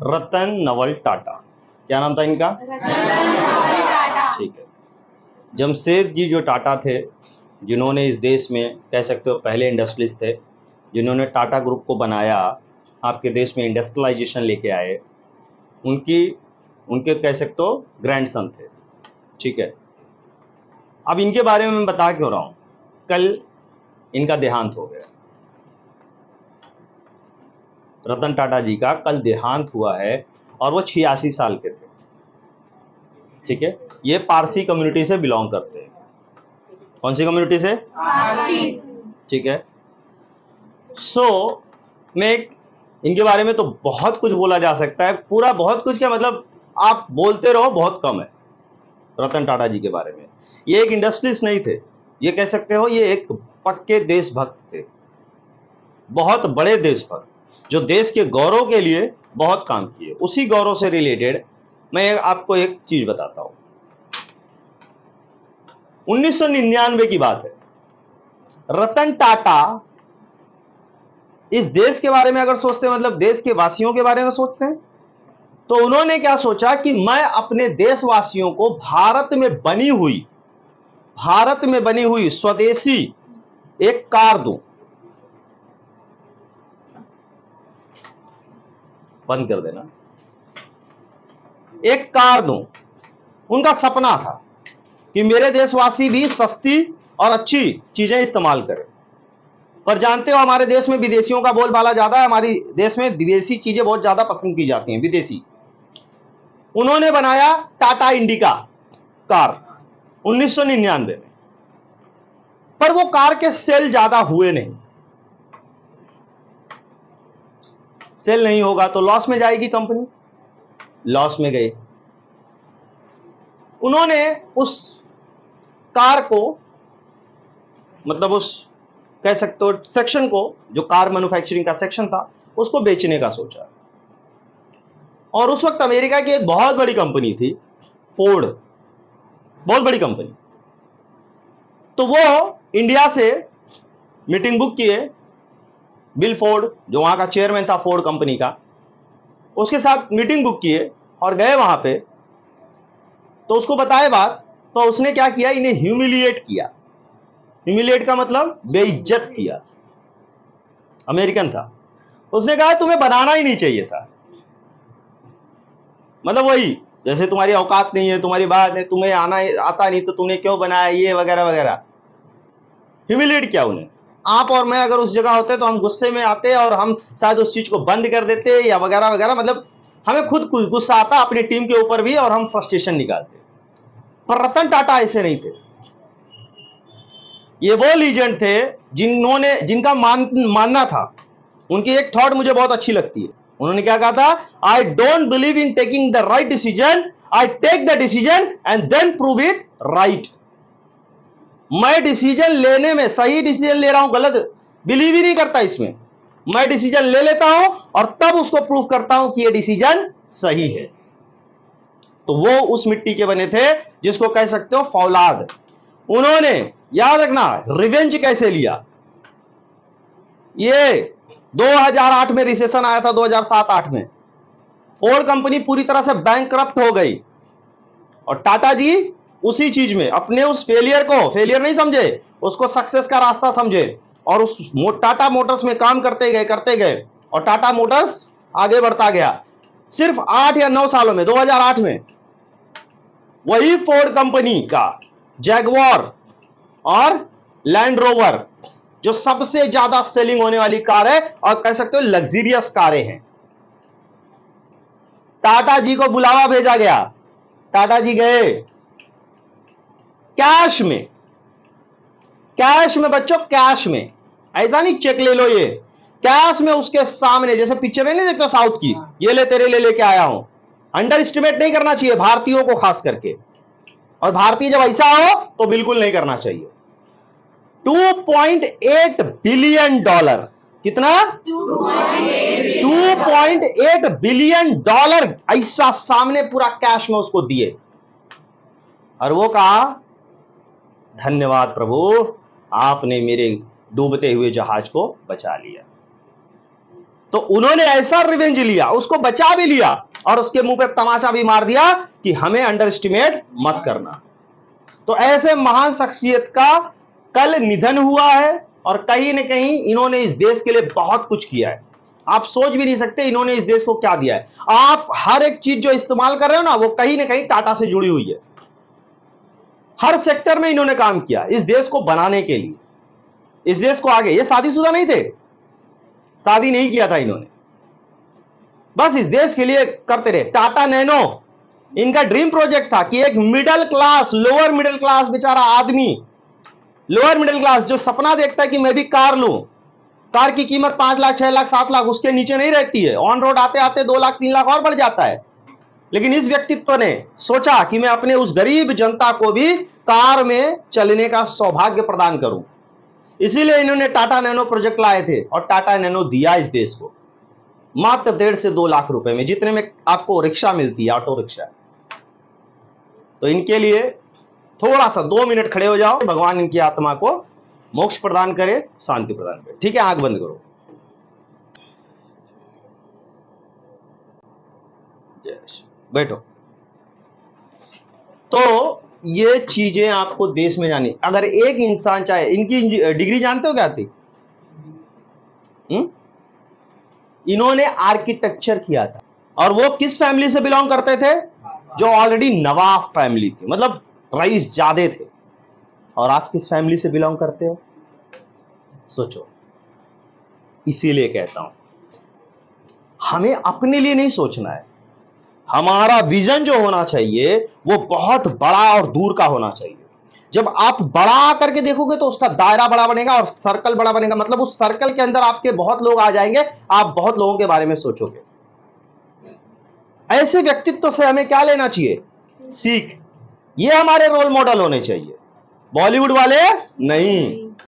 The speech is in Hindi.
रतन नवल टाटा। क्या नाम था इनका? ठीक है। जमशेदजी जो टाटा थे, जिन्होंने इस देश में कह सकते हो पहले इंडस्ट्रियलिस्ट थे, जिन्होंने टाटा ग्रुप को बनाया, आपके देश में इंडस्ट्रियलाइजेशन लेके आए, उनके कह सकते हो ग्रैंडसन थे। ठीक है। अब इनके बारे में मैं बता क्यों रहा हूं? कल इनका देहांत हो गया। रतन टाटा जी का कल देहांत हुआ है और वो 86 साल के थे। ठीक है। ये पारसी कम्युनिटी से बिलोंग करते हैं। कौन सी कम्युनिटी से? पारसी। ठीक है। मैं इनके बारे में तो बहुत कुछ बोला जा सकता है, पूरा बहुत कुछ, क्या मतलब आप बोलते रहो, बहुत कम है रतन टाटा जी के बारे में। ये एक इंडस्ट्रियलिस्ट नहीं थे, ये कह सकते हो ये एक पक्के देशभक्त थे, बहुत बड़े देशभक्त, जो देश के गौरव के लिए बहुत काम किए। उसी गौरव से रिलेटेड मैं आपको एक चीज बताता हूं। 1999 की बात है। रतन टाटा इस देश के बारे में अगर सोचते हैं, मतलब देश के वासियों के बारे में सोचते हैं, तो उन्होंने क्या सोचा कि मैं अपने देशवासियों को भारत में बनी हुई स्वदेशी एक कार दूं। बंद कर देना। एक कार दूं। उनका सपना था कि मेरे देशवासी भी सस्ती और अच्छी चीजें इस्तेमाल करें। पर जानते हो हमारे देश में विदेशियों का बोलबाला ज्यादा है, हमारे देश में विदेशी चीजें बहुत ज्यादा पसंद की जाती हैं, विदेशी। उन्होंने बनाया टाटा इंडिका कार 1999 में, पर वो कार के सेल ज्यादा हुए नहीं। सेल नहीं होगा तो लॉस में जाएगी कंपनी, लॉस में गए। उन्होंने उस कार को, मतलब उस कह सकते हो सेक्शन को, जो कार मैन्युफैक्चरिंग का सेक्शन था, उसको बेचने का सोचा। और उस वक्त अमेरिका की एक बहुत बड़ी कंपनी थी फोर्ड, बहुत बड़ी कंपनी। तो वो इंडिया से मीटिंग बुक किए, बिल फोर्ड जो वहां का चेयरमैन था फोर्ड कंपनी का, उसके साथ मीटिंग बुक किए और गए वहां पे। तो उसको बताए बात, तो उसने क्या किया, इन्हें ह्यूमिलिएट किया। ह्यूमिलिएट का मतलब बेइज्जत किया। अमेरिकन था। उसने कहा तुम्हें बनाना ही नहीं चाहिए था, मतलब वही जैसे तुम्हारी औकात नहीं है, तुम्हारी बात है, तुम्हें आता नहीं तो तुमने क्यों बनाया, ये वगैरह वगैरह। ह्यूमिलिएट किया उन्हें। आप और मैं अगर उस जगह होते तो हम गुस्से में आते और हम शायद उस चीज को बंद कर देते या वगैरह वगैरह, मतलब हमें खुद गुस्सा आता अपनी टीम के ऊपर भी और हम फ्रस्ट्रेशन निकालते। पर रतन टाटा ऐसे नहीं थे। ये वो लीजेंड थे जिनका मानना था, उनकी एक थॉट मुझे बहुत अच्छी लगती है। उन्होंने क्या कहा था, I don't believe in taking the right decision, I take the decision and then prove it right. मैं डिसीजन लेने में, सही डिसीजन ले रहा हूं, गलत बिलीव ही नहीं करता इसमें। मैं डिसीजन ले लेता हूं और तब उसको प्रूव करता हूं कि यह डिसीजन सही है। तो वो उस मिट्टी के बने थे जिसको कह सकते हो फौलाद। उन्होंने याद रखना रिवेंज कैसे लिया। ये 2008 में रिसेशन आया था, 2007-8 में फोर्ड कंपनी पूरी तरह से बैंकरप्ट हो गई और टाटा जी उसी चीज में अपने उस फेलियर को फेलियर नहीं समझे, उसको सक्सेस का रास्ता समझे और उस टाटा मोटर्स में काम करते गए और टाटा मोटर्स आगे बढ़ता गया। सिर्फ 8 या 9 सालों में, 2008 में वही फोर्ड कंपनी का जैगवार और लैंड रोवर, जो सबसे ज्यादा सेलिंग होने वाली कार है और कह सकते हो लग्जरियस कारें हैं, टाटा जी को बुलावा भेजा गया। टाटा जी गए कैश में बच्चों, कैश में, ऐसा नहीं चेक ले लो, ये कैश में उसके सामने, जैसे पिक्चर नहीं देखते साउथ की, ये ले तेरे लिए लेके आया हूं। अंडर एस्टिमेट नहीं करना चाहिए भारतीयों को खास करके, और भारतीय जब ऐसा हो तो बिल्कुल नहीं करना चाहिए। $2.8 बिलियन, कितना? 2.8 बिलियन ऐसा सामने पूरा कैश में उसको दिए और वो कहा धन्यवाद प्रभु, आपने मेरे डूबते हुए जहाज को बचा लिया। तो उन्होंने ऐसा रिवेंज लिया, उसको बचा भी लिया और उसके मुंह पे तमाचा भी मार दिया कि हमें अंडर एस्टिमेट मत करना। तो ऐसे महान शख्सियत का कल निधन हुआ है और कहीं न कहीं इन्होंने इस देश के लिए बहुत कुछ किया है। आप सोच भी नहीं सकते इन्होंने इस देश को क्या दिया है। आप हर एक चीज जो इस्तेमाल कर रहे हो ना, वो कहीं ना कहीं टाटा से जुड़ी हुई है। हर सेक्टर में इन्होंने काम किया इस देश को बनाने के लिए, इस देश को आगे। ये शादीशुदा नहीं थे, शादी नहीं किया था इन्होंने, बस इस देश के लिए करते रहे। टाटा नैनो इनका ड्रीम प्रोजेक्ट था कि एक middle class, lower middle class बेचारा आदमी, लोअर मिडिल क्लास जो सपना देखता है कि मैं भी कार लूं, कार की कीमत 5 लाख 6 लाख 7 लाख उसके नीचे नहीं रहती है, ऑन रोड आते आते 2 लाख 3 लाख और बढ़ जाता है। लेकिन इस व्यक्तित्व ने सोचा कि मैं अपने उस गरीब जनता को भी कार में चलने का सौभाग्य प्रदान करूं। इसीलिए इन्होंने टाटा नैनो प्रोजेक्ट लाए थे और टाटा नैनो दिया इस देश को मात्र 1.5 से 2 लाख रुपए में, जितने में आपको रिक्शा मिलती है, ऑटो रिक्शा। तो इनके लिए थोड़ा सा 2 मिनट खड़े हो जाओ, भगवान इनकी आत्मा को मोक्ष प्रदान करे, शांति प्रदान करे। ठीक है, आंख बंद करो। बैठो। तो ये चीजें आपको देश में जानी। अगर एक इंसान चाहे, इनकी डिग्री जानते हो क्या थी? इन्होंने आर्किटेक्चर किया था और वो किस फैमिली से बिलोंग करते थे? जो ऑलरेडी नवाब फैमिली थी, मतलब रईस जादे थे। और आप किस फैमिली से बिलोंग करते हो? सोचो। इसीलिए कहता हूं हमें अपने लिए नहीं सोचना है, हमारा विजन जो होना चाहिए वो बहुत बड़ा और दूर का होना चाहिए। जब आप बड़ा करके देखोगे तो उसका दायरा बड़ा बनेगा और सर्कल बड़ा बनेगा, मतलब उस सर्कल के अंदर आपके बहुत लोग आ जाएंगे, आप बहुत लोगों के बारे में सोचोगे। ऐसे व्यक्तित्व से हमें क्या लेना चाहिए? सीख। ये हमारे रोल मॉडल होने चाहिए, बॉलीवुड वाले नहीं।